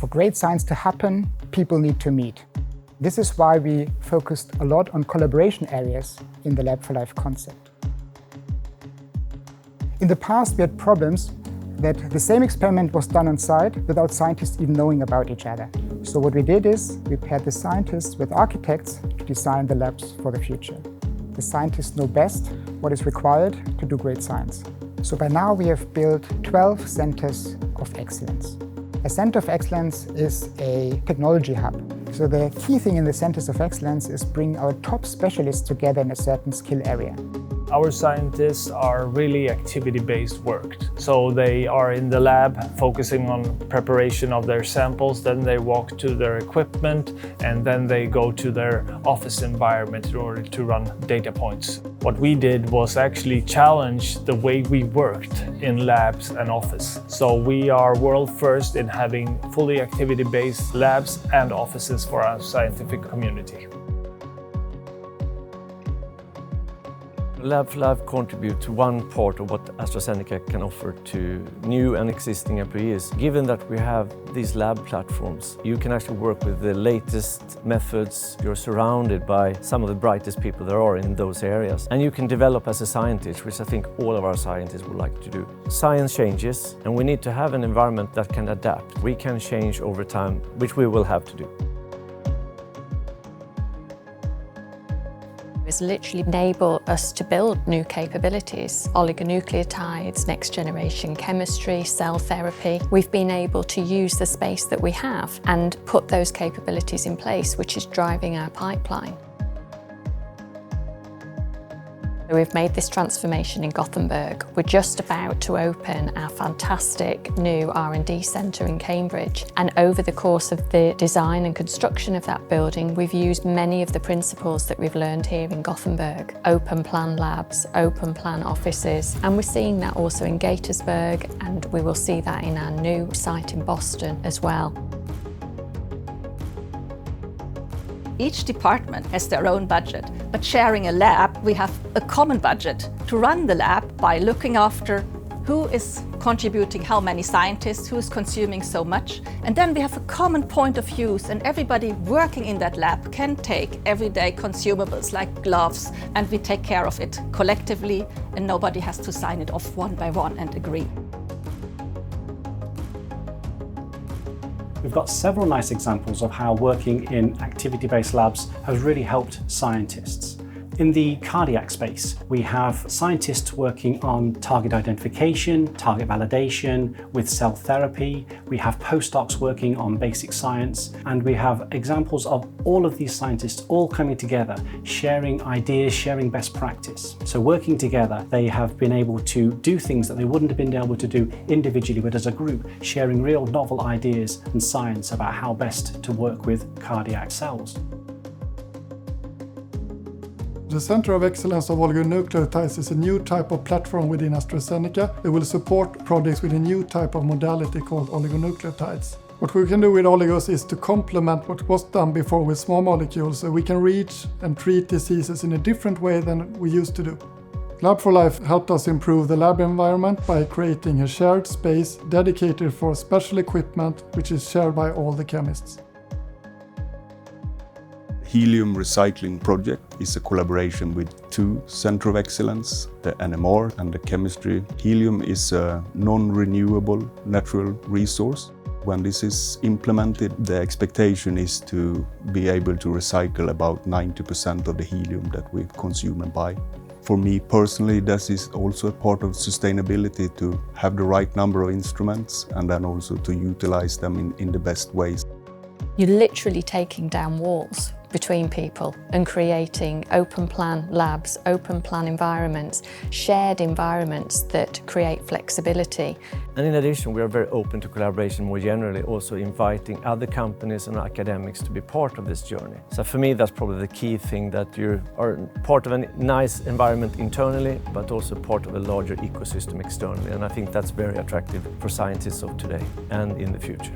For great science to happen, people need to meet. This is why we focused a lot on collaboration areas in the Lab for Life concept. In the past, we had problems that the same experiment was done on site without scientists even knowing about each other. So what we did is we paired the scientists with architects to design the labs for the future. The scientists know best what is required to do great science. So by now we have built 12 centers of excellence. A center of excellence is a technology hub. So the key thing in the centers of excellence is bring our top specialists together in a certain skill area. Our scientists are really activity-based work. So they are in the lab focusing on preparation of their samples, then they walk to their equipment, and then they go to their office environment in order to run data points. What we did was actually challenge the way we worked in labs and office. So we are world first in having fully activity-based labs and offices for our scientific community. Lab for Life contributes to one part of what AstraZeneca can offer to new and existing employees. Given that we have these lab platforms, you can actually work with the latest methods. You're surrounded by some of the brightest people there are in those areas. And you can develop as a scientist, which I think all of our scientists would like to do. Science changes, and we need to have an environment that can adapt. We can change over time, which we will have to do. It's literally enable us to build new capabilities, oligonucleotides, next generation chemistry, cell therapy. We've been able to use the space that we have and put those capabilities in place, which is driving our pipeline. We've made this transformation in Gothenburg. We're just about to open our fantastic new R&D centre in Cambridge. And over the course of the design and construction of that building, we've used many of the principles that we've learned here in Gothenburg. Open plan labs, open plan offices. And we're seeing that also in Gaithersburg, and we will see that in our new site in Boston as well. Each department has their own budget, but sharing a lab, we have a common budget to run the lab by looking after who is contributing how many scientists, who is consuming so much. And then we have a common point of use, and everybody working in that lab can take everyday consumables like gloves, and we take care of it collectively, and nobody has to sign it off one by one and agree. We've got several nice examples of how working in activity-based labs has really helped scientists. In the cardiac space, we have scientists working on target identification, target validation with cell therapy. We have postdocs working on basic science, and we have examples of all of these scientists all coming together, sharing ideas, sharing best practice. So working together, they have been able to do things that they wouldn't have been able to do individually, but as a group, sharing real novel ideas and science about how best to work with cardiac cells. The Center of Excellence of Oligonucleotides is a new type of platform within AstraZeneca that will support projects with a new type of modality called oligonucleotides. What we can do with oligos is to complement what was done before with small molecules, so we can reach and treat diseases in a different way than we used to do. Lab for Life helped us improve the lab environment by creating a shared space dedicated for special equipment, which is shared by all the chemists. Helium Recycling Project is a collaboration with two Centers of Excellence, the NMR and the chemistry. Helium is a non-renewable natural resource. When this is implemented, the expectation is to be able to recycle about 90% of the helium that we consume and buy. For me personally, this is also a part of sustainability, to have the right number of instruments and then also to utilize them in the best ways. You're literally taking down walls between people and creating open plan labs, open plan environments, shared environments that create flexibility. And in addition, we are very open to collaboration more generally, also inviting other companies and academics to be part of this journey. So for me, that's probably the key thing, that you are part of a nice environment internally, but also part of a larger ecosystem externally. And I think that's very attractive for scientists of today and in the future.